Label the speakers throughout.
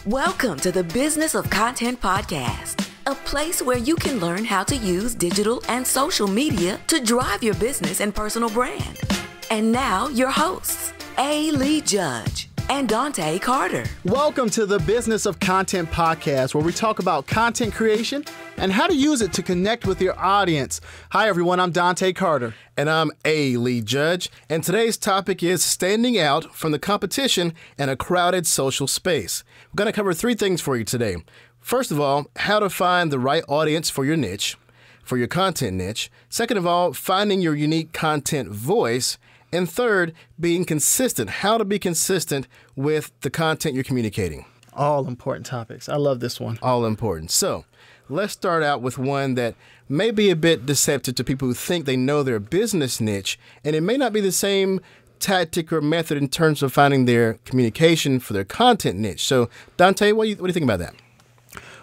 Speaker 1: Welcome to the Business of Content Podcast, a place where you can learn how to use digital and social media to drive your business and personal brand. And now, your hosts, A. Lee Judge and Dante Carter.
Speaker 2: Welcome to the Business of Content Podcast, where we talk about content creation and how to use it to connect with your audience. Hi, everyone. I'm Dante Carter.
Speaker 3: And I'm A. Lee Judge. And today's topic is standing out from the competition in a crowded social space. We're going to cover three things for you today. First of all, how to find the right audience for your niche, for your content niche. Second of all, finding your unique content voice. And third, being consistent, how to be consistent with the content you're communicating.
Speaker 2: All important topics. I love this one.
Speaker 3: All important. So let's start out with one that may be a bit deceptive to people who think they know their business niche, and it may not be the same tactic or method in terms of finding their communication for their content niche. So Dante, what do you think about that?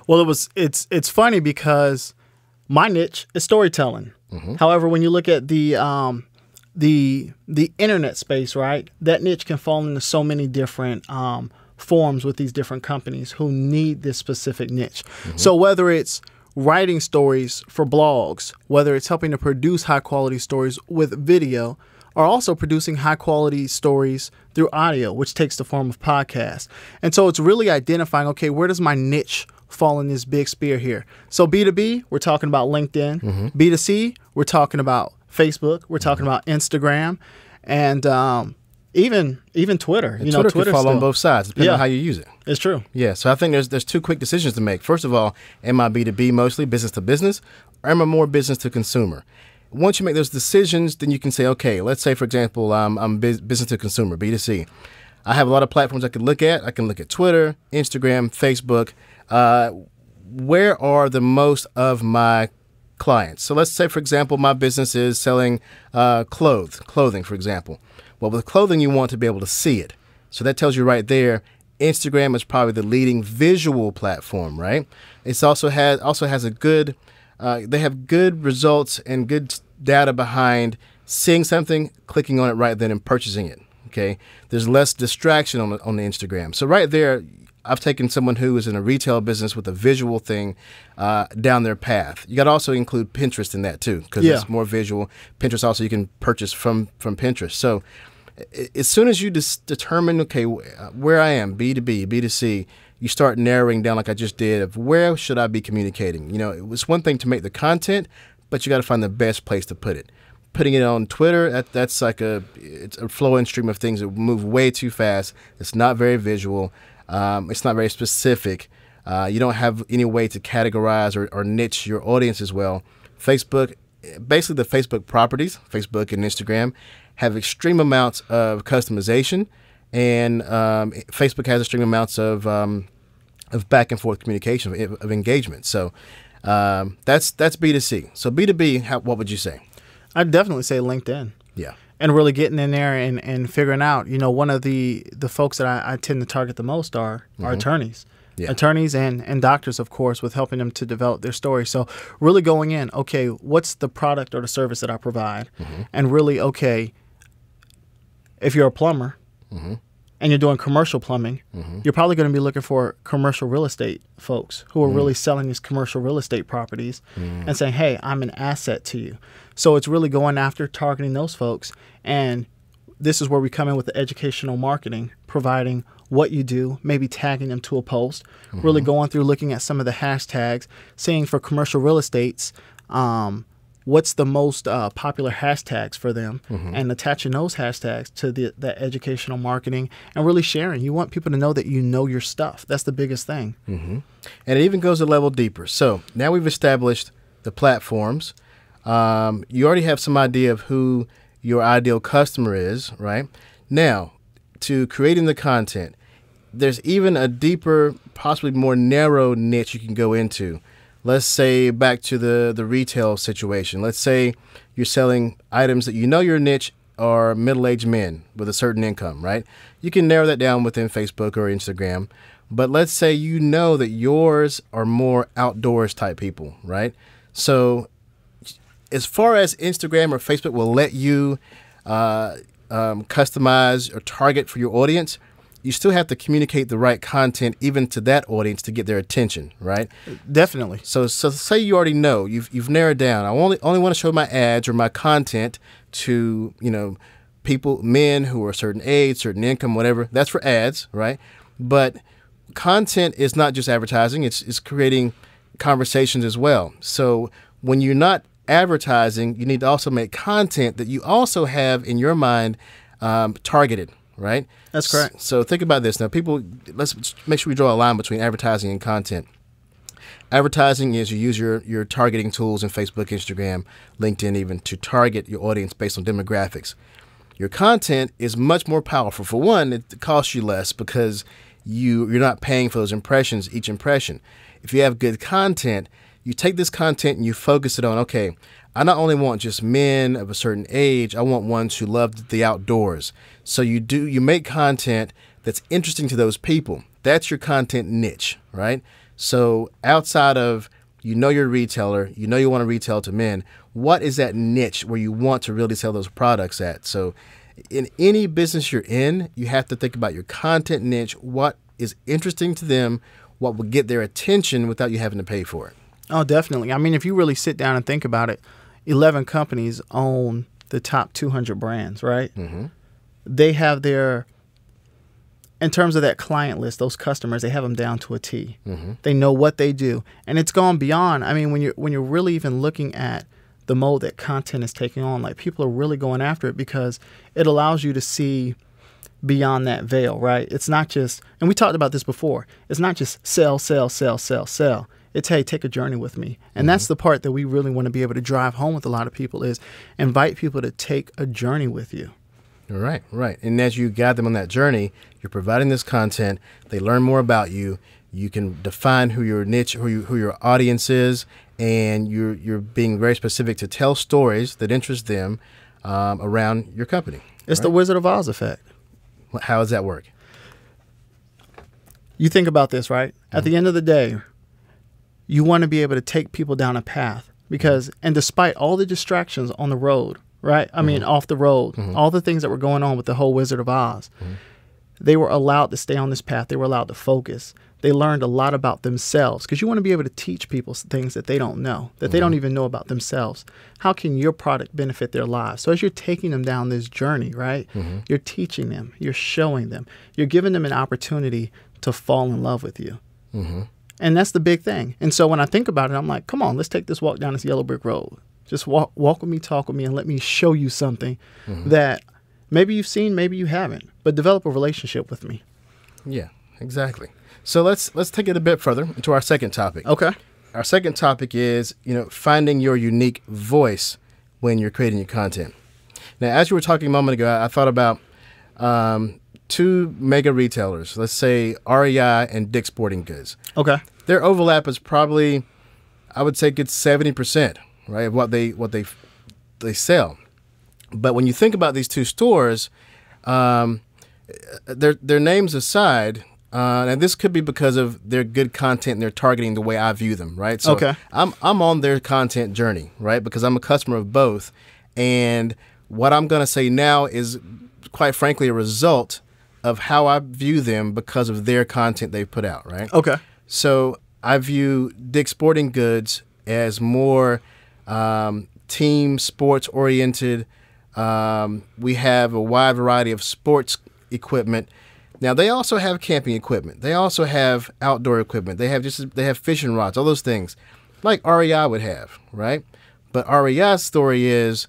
Speaker 2: Well, it's funny because my niche is storytelling. Mm-hmm. However, when you look at the internet space, right, that niche can fall into so many different forms with these different companies who need this specific niche. Mm-hmm. So whether it's writing stories for blogs, whether it's helping to produce high quality stories with video, or also producing high quality stories through audio, which takes the form of podcasts. And so it's really identifying, okay, where does my niche fall in this big spear here? So B2B, we're talking about LinkedIn. Mm-hmm. B2C, we're talking about Facebook. We're talking about Instagram, and even Twitter.
Speaker 3: And Twitter can fall on both sides, depending on how you use it.
Speaker 2: It's true.
Speaker 3: Yeah, so I think there's two quick decisions to make. First of all, am I B2B mostly, business to business, or am I more business to consumer? Once you make those decisions, then you can say, okay, let's say, for example, I'm business to consumer, B2C. I have a lot of platforms I can look at. I can look at Twitter, Instagram, Facebook. Where are the most of my clients? So let's say, for example, my business is selling clothing, for example. Well, with clothing, you want to be able to see it. So that tells you right there, Instagram is probably the leading visual platform, right? It's also has a good, they have good results and good data behind seeing something, clicking on it right then and purchasing it, okay? There's less distraction on the Instagram. So right there, I've taken someone who is in a retail business with a visual thing down their path. You got to also include Pinterest in that too, because it's more visual. Pinterest also you can purchase from Pinterest. So as soon as you determine, okay, where I am, B2B, B2C, you start narrowing down like I just did of where should I be communicating. You know, it was one thing to make the content, but you got to find the best place to put it. Putting it on Twitter, that's like it's a flowing stream of things that move way too fast. It's not very visual. It's not very specific. You don't have any way to categorize or niche your audience as well. Facebook, basically the Facebook properties, Facebook and Instagram, have extreme amounts of customization, and Facebook has extreme amounts of back and forth communication, of engagement. So that's B2C. So B2B, what would you say?
Speaker 2: I'd definitely say LinkedIn.
Speaker 3: Yeah.
Speaker 2: And really getting in there and figuring out, you know, one of the folks that I tend to target the most are attorneys. Yeah. Attorneys and doctors, of course, with helping them to develop their story. So really going in, okay, what's the product or the service that I provide? Mm-hmm. And really, okay, if you're a plumber and you're doing commercial plumbing, you're probably going to be looking for commercial real estate folks who are really selling these commercial real estate properties and saying, hey, I'm an asset to you. So it's really going after targeting those folks. And this is where we come in with the educational marketing, providing what you do, maybe tagging them to a post, really going through looking at some of the hashtags, seeing for commercial real estates, what's the most popular hashtags for them, and attaching those hashtags to the educational marketing and really sharing. You want people to know that you know your stuff. That's the biggest thing.
Speaker 3: And it even goes a level deeper. So now we've established the platforms. You already have some idea of who your ideal customer is, right? Now, to creating the content, there's even a deeper, possibly more narrow niche you can go into. Let's say back to the retail situation. Let's say you're selling items that you know your niche are middle-aged men with a certain income, right? You can narrow that down within Facebook or Instagram. But let's say you know that yours are more outdoors type people, right? So as far as Instagram or Facebook will let you customize or target for your audience, you still have to communicate the right content even to that audience to get their attention, right?
Speaker 2: Definitely.
Speaker 3: So say you already know, you've narrowed down. I only want to show my ads or my content to, people, men who are a certain age, certain income, whatever. That's for ads, right? But content is not just advertising. It's creating conversations as well. So when you're not advertising, you need to also make content that you also have in your mind targeted, right?
Speaker 2: That's correct.
Speaker 3: So think about this. Now, let's make sure we draw a line between advertising and content. Advertising is you use your targeting tools in Facebook, Instagram, LinkedIn even to target your audience based on demographics. Your content is much more powerful. For one, it costs you less because you're not paying for those impressions, each impression. If you have good content, you take this content and you focus it on, okay, I not only want just men of a certain age, I want ones who love the outdoors. So you make content that's interesting to those people. That's your content niche, right? So outside of, you're a retailer, you want to retail to men, what is that niche where you want to really sell those products at? So in any business you're in, you have to think about your content niche, what is interesting to them, what will get their attention without you having to pay for it.
Speaker 2: Oh, definitely. I mean, if you really sit down and think about it, 11 companies own the top 200 brands, right? Mm-hmm. They have in terms of that client list, those customers, they have them down to a T. Mm-hmm. They know what they do. And it's gone beyond. I mean, when you're really even looking at the mode that content is taking on, like people are really going after it because it allows you to see beyond that veil, right? It's not just, and we talked about this before, it's not just sell, sell, sell, sell, sell. It's, hey, take a journey with me. And that's the part that we really want to be able to drive home with a lot of people is invite people to take a journey with you.
Speaker 3: Right. And as you guide them on that journey, you're providing this content. They learn more about you. You can define who your niche, who your audience is, and you're being very specific to tell stories that interest them around your company.
Speaker 2: It's the Wizard of Oz effect.
Speaker 3: How does that work?
Speaker 2: You think about this, right? At the end of the day, you want to be able to take people down a path because, and despite all the distractions on the road, right? I mean, off the road, all the things that were going on with the whole Wizard of Oz, they were allowed to stay on this path. They were allowed to focus. They learned a lot about themselves because you want to be able to teach people things that they don't know, that they don't even know about themselves. How can your product benefit their lives? So as you're taking them down this journey, right, you're teaching them, you're showing them, you're giving them an opportunity to fall in love with you. And that's the big thing. And so when I think about it, I'm like, come on, let's take this walk down this yellow brick road. Just walk with me, talk with me, and let me show you something that maybe you've seen, maybe you haven't, but develop a relationship with me.
Speaker 3: Yeah, exactly. So let's take it a bit further into our second topic.
Speaker 2: Okay.
Speaker 3: Our second topic is, finding your unique voice when you're creating your content. Now, as you were talking a moment ago, I thought about two mega retailers, let's say REI and Dick's Sporting Goods.
Speaker 2: Okay.
Speaker 3: Their overlap is probably, I would say, good 70%, right, of what they sell. But when you think about these two stores, their names aside, and this could be because of their good content and their targeting the way I view them, right? So
Speaker 2: okay.
Speaker 3: I'm on their content journey, right, because I'm a customer of both. And what I'm going to say now is, quite frankly, a result of how I view them because of their content they put out, right?
Speaker 2: Okay.
Speaker 3: So I view Dick's Sporting Goods as more team sports oriented. We have a wide variety of sports equipment. Now they also have camping equipment. They also have outdoor equipment. They have fishing rods, all those things, like REI would have, right? But REI's story is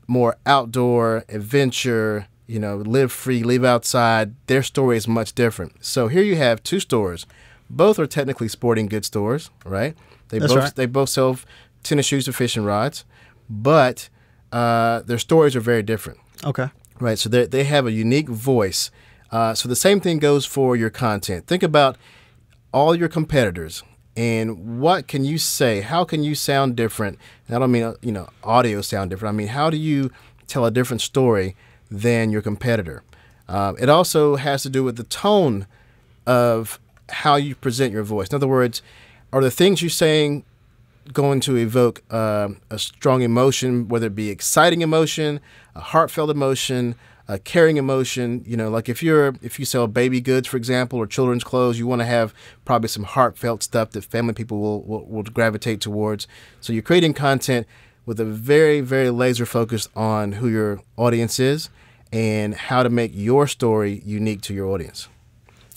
Speaker 3: more outdoor adventure. Live free, live outside. Their story is much different. So here you have two stores. Both are technically sporting goods stores, right? They both sell tennis shoes or fishing rods, but their stories are very different.
Speaker 2: Okay.
Speaker 3: Right. So they have a unique voice. So the same thing goes for your content. Think about all your competitors and what can you say? How can you sound different? And I don't mean audio sound different. I mean, how do you tell a different story than your competitor? It also has to do with the tone of how you present your voice. In other words, are the things you're saying going to evoke a strong emotion, whether it be exciting emotion, a heartfelt emotion, a caring emotion. You know, like if you sell baby goods, for example, or children's clothes, you want to have probably some heartfelt stuff that family people will gravitate towards. So you're creating content with a very, very laser focus on who your audience is and how to make your story unique to your audience.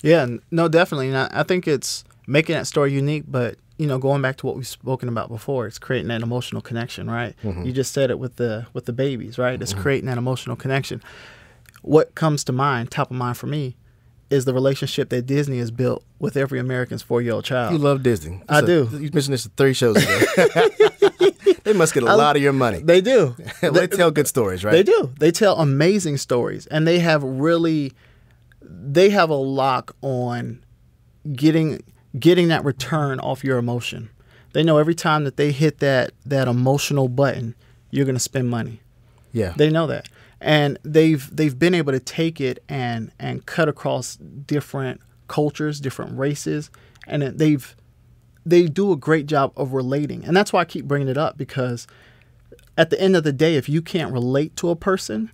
Speaker 2: Yeah, no, definitely. And I think it's making that story unique, but going back to what we've spoken about before, it's creating that emotional connection, right? You just said it with the babies, right? It's creating that emotional connection. What comes to mind, top of mind for me, is the relationship that Disney has built with every American's 4-year-old child.
Speaker 3: You love Disney.
Speaker 2: I do.
Speaker 3: You mentioned this 3 shows ago. They must get a lot of your money.
Speaker 2: They do.
Speaker 3: They tell good stories, right?
Speaker 2: They do. They tell amazing stories, and they have a lock on getting that return off your emotion. They know every time that they hit that emotional button, you're going to spend money.
Speaker 3: Yeah.
Speaker 2: They know that. And they've been able to take it and cut across different cultures, different races, and they do a great job of relating. And that's why I keep bringing it up, because at the end of the day, if you can't relate to a person,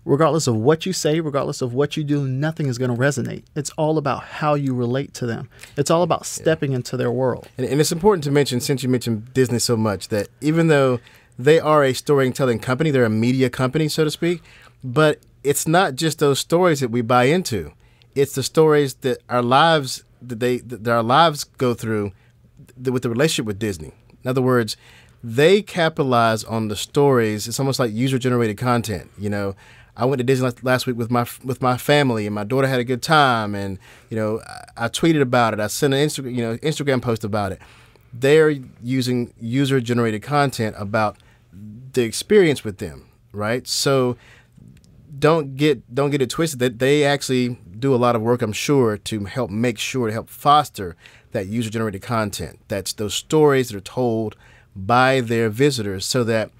Speaker 2: regardless of what you say, regardless of what you do, nothing is going to resonate. It's all about how you relate to them. It's all about stepping into their world.
Speaker 3: And it's important to mention, since you mentioned Disney so much, that even though they are a storytelling company, they're a media company, so to speak, but it's not just those stories that we buy into. It's the stories that our lives go through with the relationship with Disney. In other words, they capitalize on the stories. It's almost like user-generated content. I went to Disney last week with my family, and my daughter had a good time, and I tweeted about it. I sent an Instagram post about it. They're using user-generated content about the experience with them, right? So don't get it twisted. That they actually do a lot of work, I'm sure, to help foster that user-generated content. That's those stories that are told by their visitors, so that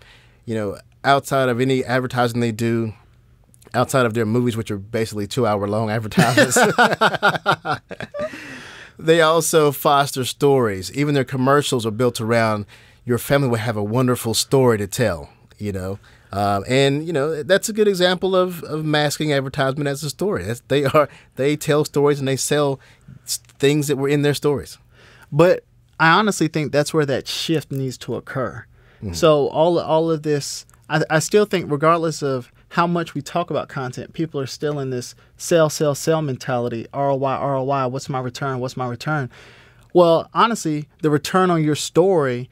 Speaker 3: outside of any advertising they do, outside of their movies, which are basically 2-hour-long advertisements, they also foster stories. Even their commercials are built around your family will have a wonderful story to tell, and that's a good example of masking advertisement as a story. They tell stories and they sell things that were in their stories.
Speaker 2: But I honestly think that's where that shift needs to occur. So all of this, I still think, regardless of how much we talk about content, people are still in this sell mentality. ROI, what's my return? Well, honestly, the return on your story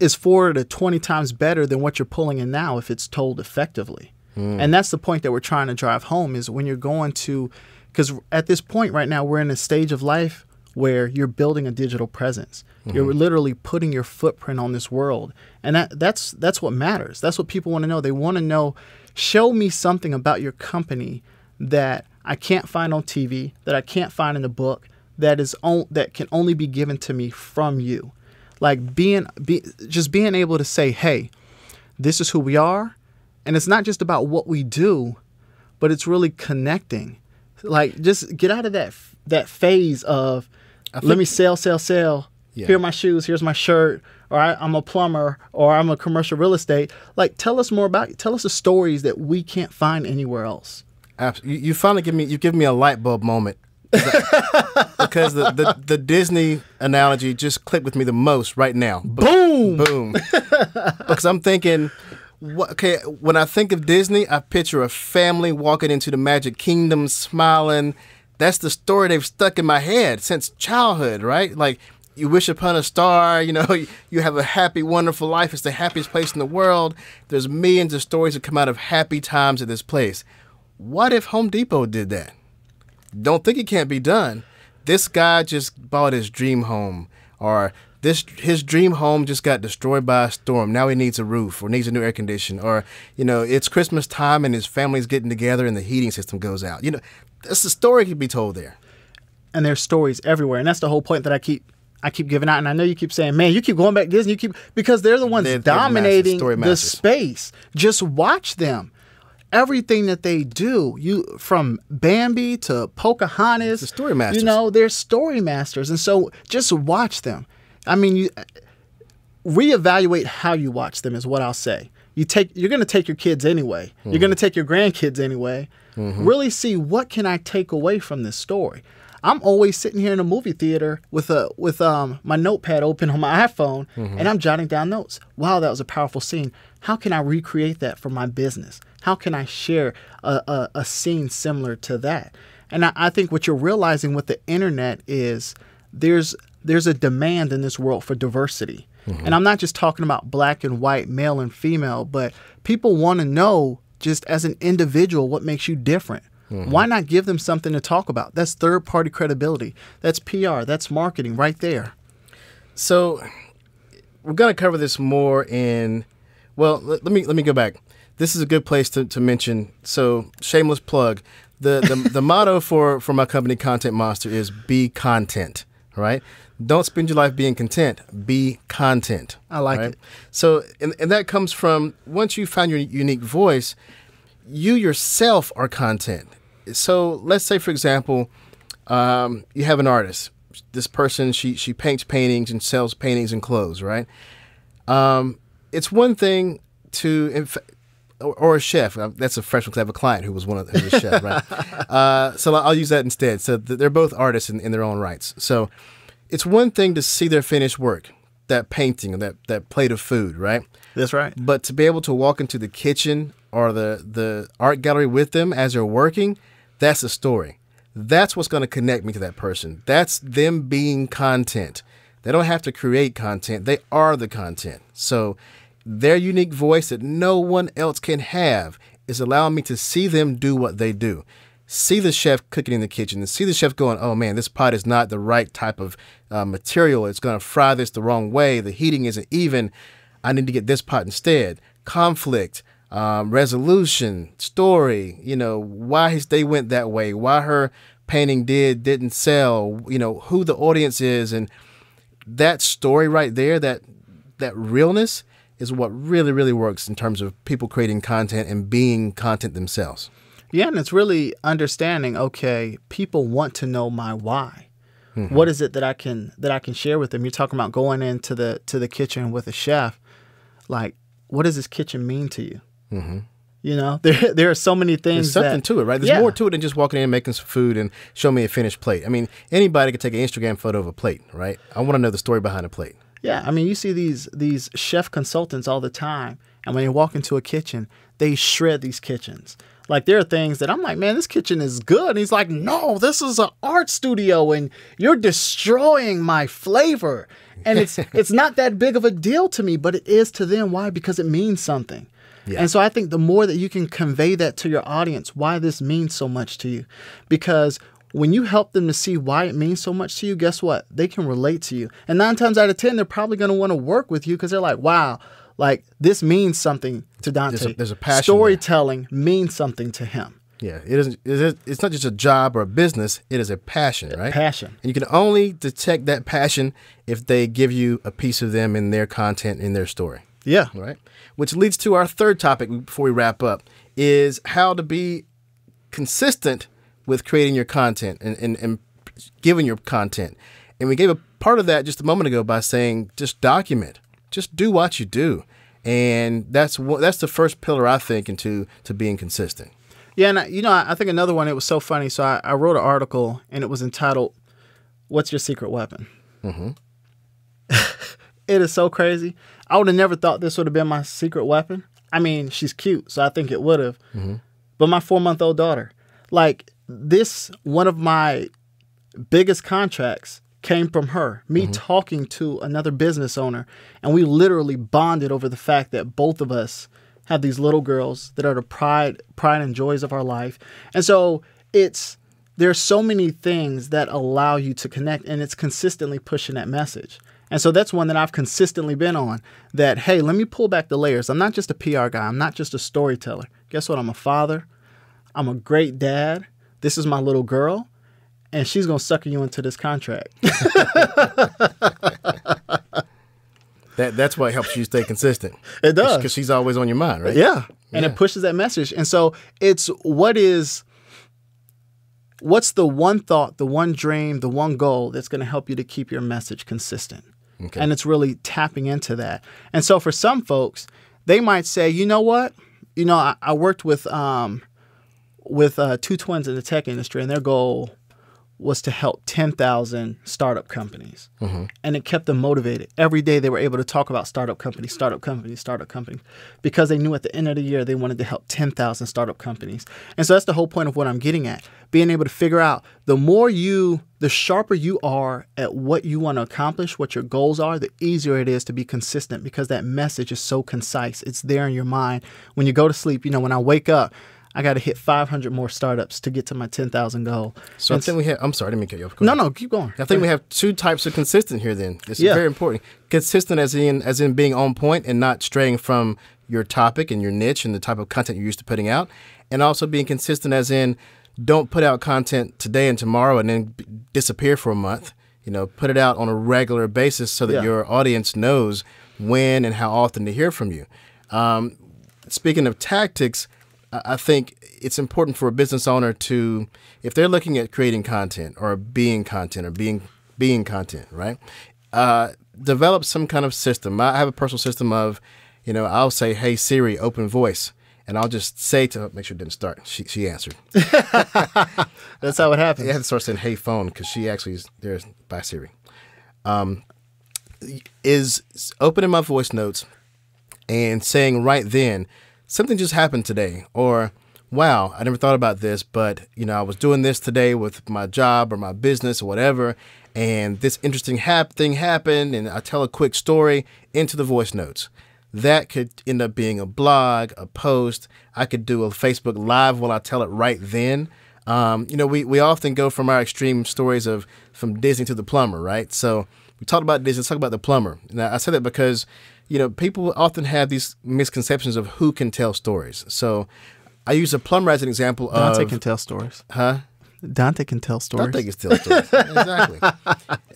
Speaker 2: is 4 to 20 times better than what you're pulling in now if it's told effectively. And that's the point that we're trying to drive home, is when you're going to, because at this point right now, we're in a stage of life where you're building a digital presence. You're literally putting your footprint on this world. And that's what matters. That's what people want to know. They want to know, show me something about your company that I can't find on TV, that I can't find in a book, that can only be given to me from you. Like just being able to say, hey, this is who we are. And it's not just about what we do, but it's really connecting. Like, just get out of that phase of, let me sell. Yeah. Here are my shoes. Here's my shirt. Or I'm a plumber, or I'm a commercial real estate. Like, tell us more about you. Tell us the stories that we can't find anywhere else.
Speaker 3: Absolutely. You finally give me a light bulb moment. Because the Disney analogy just clicked with me the most right now. Boom. Because I'm thinking, when I think of Disney, I picture a family walking into the Magic Kingdom smiling. That's the story they've stuck in my head since childhood, right? Like, you wish upon a star, you have a happy, wonderful life. It's the happiest place in the world. There's millions of stories that come out of happy times at this place. What if Home Depot did that? Don't think it can't be done. This guy just bought his dream home, or his dream home just got destroyed by a storm. Now he needs a roof, or needs a new air conditioner, or it's Christmas time and his family's getting together and the heating system goes out. That's the story could be told there.
Speaker 2: And there's stories everywhere, and that's the whole point that I keep giving out. And I know you keep saying, man, you keep going back to Disney, because they're the ones dominating the space. Just watch them. Everything that they do, from Bambi to Pocahontas,
Speaker 3: the story masters.
Speaker 2: They're story masters. And so just watch them. I mean, reevaluate how you watch them is what I'll say. you're going to take your kids anyway. You're going to take your grandkids anyway. Really see, what can I take away from this story? I'm always sitting here in a movie theater with my notepad open on my iPhone, and I'm jotting down notes. Wow, that was a powerful scene. How can I recreate that for my business? How can I share a scene similar to that? And I think what you're realizing with the internet is there's a demand in this world for diversity. And I'm not just talking about black and white, male and female, but people want to know, just as an individual, what makes you different. Why not give them something to talk about? That's third-party credibility. That's PR. That's marketing right there.
Speaker 3: So we're going to cover this more in, well, let me go back. This is a good place to mention. So shameless plug. The motto for my company, Content Monster, is be content, right? Don't spend your life being content. Be content.
Speaker 2: I like it.
Speaker 3: So, and that comes from, once you find your unique voice, you yourself are content. So let's say, for example, you have an artist. This person, she paints paintings and sells paintings and clothes, right? It's one thing to, or a chef. That's a fresh one because I have a client who's a chef, right? So I'll use that instead. So they're both artists in their own rights. So it's one thing to see their finished work, that painting or that plate of food, right?
Speaker 2: That's right.
Speaker 3: But to be able to walk into the kitchen or the art gallery with them as they're working, that's the story. That's what's going to connect me to that person. That's them being content. They don't have to create content. They are the content. So their unique voice that no one else can have is allowing me to see them do what they do. See the chef cooking in the kitchen and see the chef going, oh man, this pot is not the right type of material. It's going to fry this the wrong way. The heating isn't even. I need to get this pot instead. Conflict, resolution, story, why they went that way, why her painting didn't sell, who the audience is. And that story right there, that realness is what really, really works in terms of people creating content and being content themselves.
Speaker 2: Yeah, and it's really understanding, okay, people want to know my why. What is it that I can share with them? You're talking about going into the kitchen with a chef. Like, what does this kitchen mean to you? There are so many things.
Speaker 3: There's something to it, right? There's more to it than just walking in and making some food and show me a finished plate. I mean, anybody could take an Instagram photo of a plate, right? I want to know the story behind a plate.
Speaker 2: Yeah, I mean, you see these chef consultants all the time, and when they walk into a kitchen, they shred these kitchens. Like, there are things that I'm like, man, this kitchen is good. And he's like, no, this is an art studio, and you're destroying my flavor. And it's not that big of a deal to me, but it is to them. Why? Because it means something. Yeah. And so I think the more that you can convey that to your audience, why this means so much to you, because when you help them to see why it means so much to you, guess what? They can relate to you. And 9 times out of 10, they're probably going to want to work with you because they're like, wow, like this means something to Dante.
Speaker 3: There's a passion.
Speaker 2: Storytelling means something to him.
Speaker 3: Yeah, it's not just a job or a business. It is a passion, right?
Speaker 2: Passion.
Speaker 3: And you can only detect that passion if they give you a piece of them in their content, in their story.
Speaker 2: Yeah.
Speaker 3: Right. Which leads to our third topic before we wrap up, is how to be consistent with creating your content and giving your content. And we gave a part of that just a moment ago by saying just document. Just do what you do. And that's the first pillar, I think, into being consistent.
Speaker 2: Yeah, and I think another one, it was so funny. So I wrote an article, and it was entitled, "What's Your Secret Weapon?" It is so crazy. I would have never thought this would have been my secret weapon. I mean, she's cute, so I think it would have. But my 4-month-old daughter, like this, one of my biggest contracts came from her, me talking to another business owner, and we literally bonded over the fact that both of us have these little girls that are the pride and joys of our life. And so there's so many things that allow you to connect, and it's consistently pushing that message. And so that's one that I've consistently been on, that, hey, let me pull back the layers. I'm not just a PR guy. I'm not just a storyteller. Guess what? I'm a father. I'm a great dad. This is my little girl, and she's going to sucker you into this contract.
Speaker 3: That's what helps you stay consistent.
Speaker 2: It does.
Speaker 3: Because she's always on your mind, right?
Speaker 2: Yeah. And it pushes that message. And so it's what's the one thought, the one dream, the one goal that's going to help you to keep your message consistent? Okay. And it's really tapping into that. And so for some folks, they might say, you know what? You know, I worked with two twins in the tech industry, and their goal was to help 10,000 startup companies. And it kept them motivated. Every day they were able to talk about startup companies, because they knew at the end of the year they wanted to help 10,000 startup companies. And so that's the whole point of what I'm getting at. Being able to figure out the sharper you are at what you want to accomplish, what your goals are, the easier it is to be consistent, because that message is so concise. It's there in your mind. When you go to sleep, you know, when I wake up, I got to hit 500 more startups to get to my 10,000 goal.
Speaker 3: So I think we have, I'm sorry, I didn't mean to cut you off.
Speaker 2: No, keep going.
Speaker 3: I think we have two types of consistent here then. It's very important. Consistent as in being on point and not straying from your topic and your niche and the type of content you're used to putting out. And also being consistent as in don't put out content today and tomorrow and then disappear for a month. You know, put it out on a regular basis so that your audience knows when and how often to hear from you. Speaking of tactics, I think it's important for a business owner to, if they're looking at creating content or being content or being content, right? Develop some kind of system. I have a personal system of, you know, I'll say, "Hey Siri, open voice," and I'll just say to her, make sure it didn't start. She answered.
Speaker 2: That's how it happens.
Speaker 3: I had to start saying "Hey phone" because she actually is there by Siri. Is opening my voice notes and saying right then, something just happened today, or wow, I never thought about this, but you know, I was doing this today with my job or my business or whatever, and this interesting thing happened, and I tell a quick story into the voice notes. That could end up being a blog, a post. I could do a Facebook Live while I tell it right then. You know, we often go from our extreme stories from Disney to the plumber, right? So we talked about Disney, let's talk about the plumber. Now, I say that because, you know, people often have these misconceptions of who can tell stories. So I use a plumber as an example of...
Speaker 2: Dante can tell stories.
Speaker 3: Huh?
Speaker 2: Dante can tell stories.
Speaker 3: Dante can tell stories. Exactly.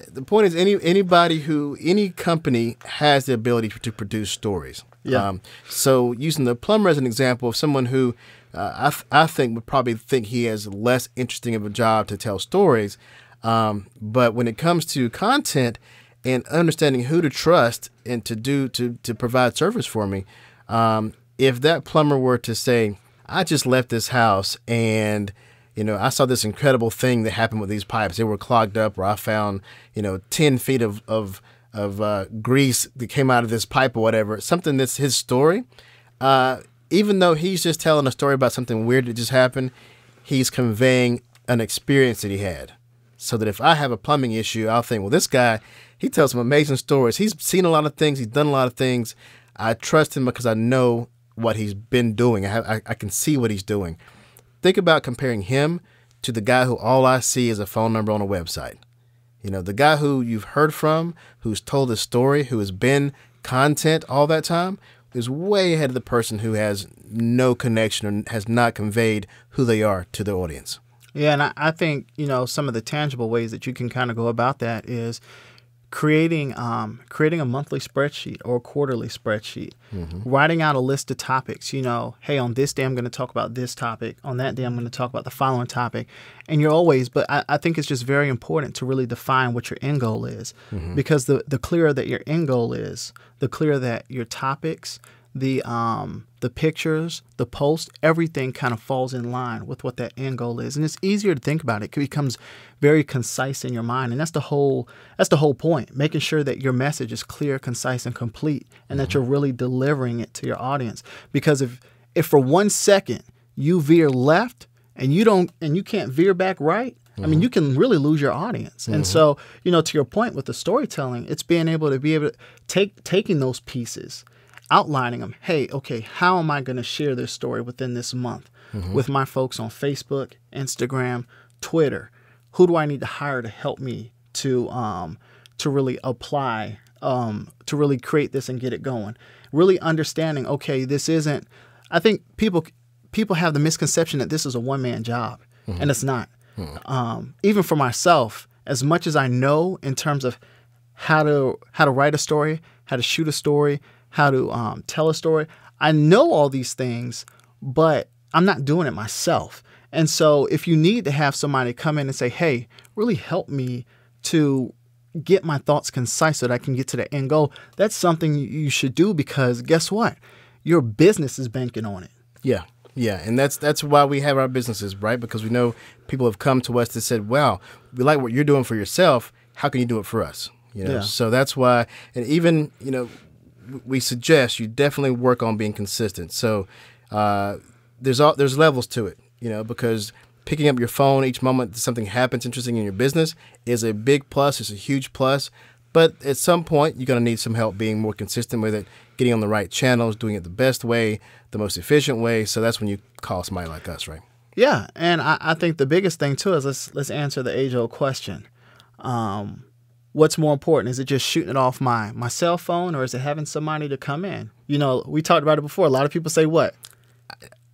Speaker 3: The point is any company has the ability to produce stories.
Speaker 2: Yeah.
Speaker 3: So using the plumber as an example of someone who I think would probably think he has less interesting of a job to tell stories. But when it comes to content and understanding who to trust and to provide service for me, if that plumber were to say, I just left this house and, you know, I saw this incredible thing that happened with these pipes. They were clogged up, or I found, you know, 10 feet of grease that came out of this pipe or whatever, something that's his story. Even though he's just telling a story about something weird that just happened, he's conveying an experience that he had. So that if I have a plumbing issue, I'll think, well, this guy, he tells some amazing stories. He's seen a lot of things. He's done a lot of things. I trust him because I know what he's been doing. I can see what he's doing. Think about comparing him to the guy who all I see is a phone number on a website. You know, the guy who you've heard from, who's told a story, who has been content all that time, is way ahead of the person who has no connection or has not conveyed who they are to the audience.
Speaker 2: Yeah, and I think, you know, some of the tangible ways that you can kind of go about that is creating a monthly spreadsheet or a quarterly spreadsheet, writing out a list of topics. You know, hey, on this day I'm going to talk about this topic. On that day I'm going to talk about the following topic. And but I think it's just very important to really define what your end goal is, because the clearer that your end goal is, the clearer that your topics, the pictures, the post, everything kind of falls in line with what that end goal is. And it's easier to think about it. It becomes very concise in your mind. And that's the whole point, making sure that your message is clear, concise, and complete, and that you're really delivering it to your audience. Because if for 1 second you veer left and you can't veer back right, I mean, you can really lose your audience. And so, you know, to your point with the storytelling, it's being able to taking those pieces, outlining them. Hey, okay, how am I going to share this story within this month with my folks on Facebook, Instagram, Twitter? Who do I need to hire to help me to really apply, to really create this and get it going? Really understanding, okay, this isn't. I think people have the misconception that this is a one-man job, and it's not. Even for myself, as much as I know in terms of how to write a story, how to shoot a story, how to tell a story, I know all these things, but I'm not doing it myself. And so if you need to have somebody come in and say, hey, really help me to get my thoughts concise so that I can get to the end goal, that's something you should do, because guess what? your business is banking on it.
Speaker 3: Yeah. Yeah, and that's why we have our businesses, right? Because we know people have come to us that said, "Wow, we like what you're doing for yourself. How can you do it for us?" So that's why, and even we suggest you definitely work on being consistent. So there's levels to it, because picking up your phone each moment that something happens interesting in your business is a big plus. It's a huge plus. But at some point, you're going to need some help being more consistent with it, getting on the right channels, doing it the best way, the most efficient way. So that's when you call somebody like us, right?
Speaker 2: Yeah, and I think the biggest thing too is let's answer the age-old question. What's more important? Is it just shooting it off my cell phone, or is it having somebody to come in? We talked about it before. A lot of people say what?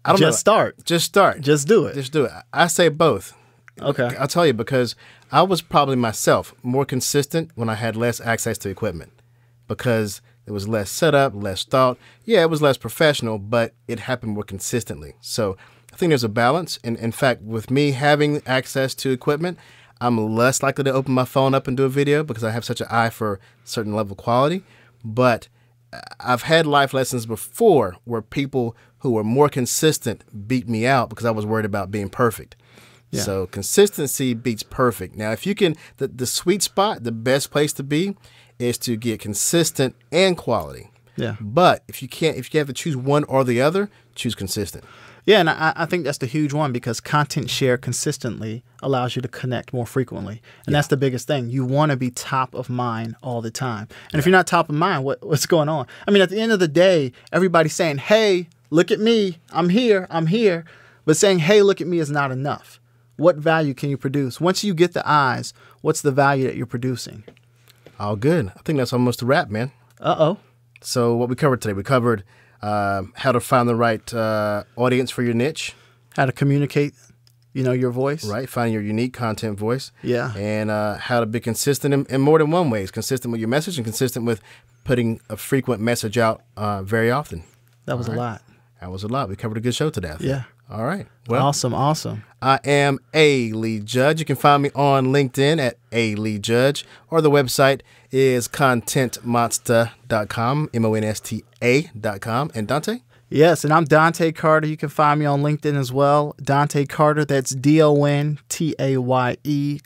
Speaker 3: I don't know.
Speaker 2: Start.
Speaker 3: Just start.
Speaker 2: Just do it.
Speaker 3: Just do it. I say both.
Speaker 2: Okay.
Speaker 3: I'll tell you, because I was probably myself more consistent when I had less access to equipment, because it was less setup, less thought. Yeah, it was less professional, but it happened more consistently. So I think there's a balance. And in fact, with me having access to equipment, I'm less likely to open my phone up and do a video because I have such an eye for certain level of quality. But I've had life lessons before where people who were more consistent beat me out because I was worried about being perfect. Yeah. So consistency beats perfect. Now, if you can, the sweet spot, the best place to be is to get consistent and quality.
Speaker 2: Yeah.
Speaker 3: But if you have to choose one or the other, choose consistent.
Speaker 2: Yeah, and I think that's the huge one, because content shared consistently allows you to connect more frequently. And that's the biggest thing. You want to be top of mind all the time. And if you're not top of mind, what's going on? I mean, at the end of the day, everybody's saying, "Hey, look at me. I'm here. I'm here." But saying, "Hey, look at me" is not enough. What value can you produce? Once you get the eyes, what's the value that you're producing?
Speaker 3: All good. I think that's almost a wrap, man.
Speaker 2: Uh-oh.
Speaker 3: So what we covered today, we covered how to find the right audience for your niche.
Speaker 2: How to communicate, your voice.
Speaker 3: Right, finding your unique content voice.
Speaker 2: Yeah.
Speaker 3: And how to be consistent in more than one way. Consistent with your message and consistent with putting a frequent message out very often.
Speaker 2: That was a lot.
Speaker 3: That was a lot. We covered a good show today, I think.
Speaker 2: Yeah.
Speaker 3: All right. Well,
Speaker 2: awesome.
Speaker 3: I am A. Lee Judge. You can find me on LinkedIn at A. Lee Judge, or the website is contentmonsta.com, monsta.com. And Dante?
Speaker 2: Yes, and I'm Dante Carter. You can find me on LinkedIn as well. Dante Carter, that's DONTAYE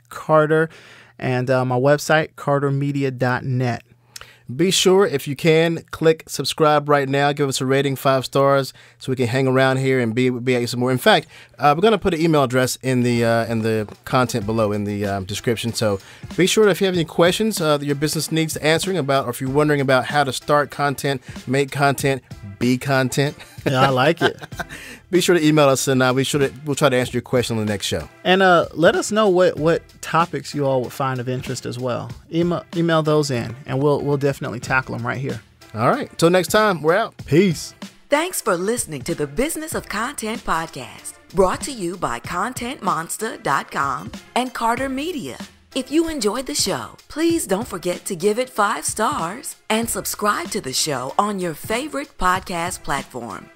Speaker 2: Carter. And my website, cartermedia.net.
Speaker 3: Be sure, if you can, click subscribe right now. Give us a rating, 5 stars, so we can hang around here and be at you some more. In fact, we're going to put an email address in the content below in the description. So be sure, if you have any questions that your business needs answering about, or if you're wondering about how to start content, make content, be content.
Speaker 2: Yeah, I like it.
Speaker 3: Be sure to email us, and we'll try to answer your question on the next show.
Speaker 2: And let us know what topics you all would find of interest as well. Email those in, and we'll definitely tackle them right here.
Speaker 3: All right. Until next time, we're out.
Speaker 2: Peace.
Speaker 1: Thanks for listening to the Business of Content podcast, brought to you by ContentMonster.com and Carter Media. If you enjoyed the show, please don't forget to give it 5 stars and subscribe to the show on your favorite podcast platform.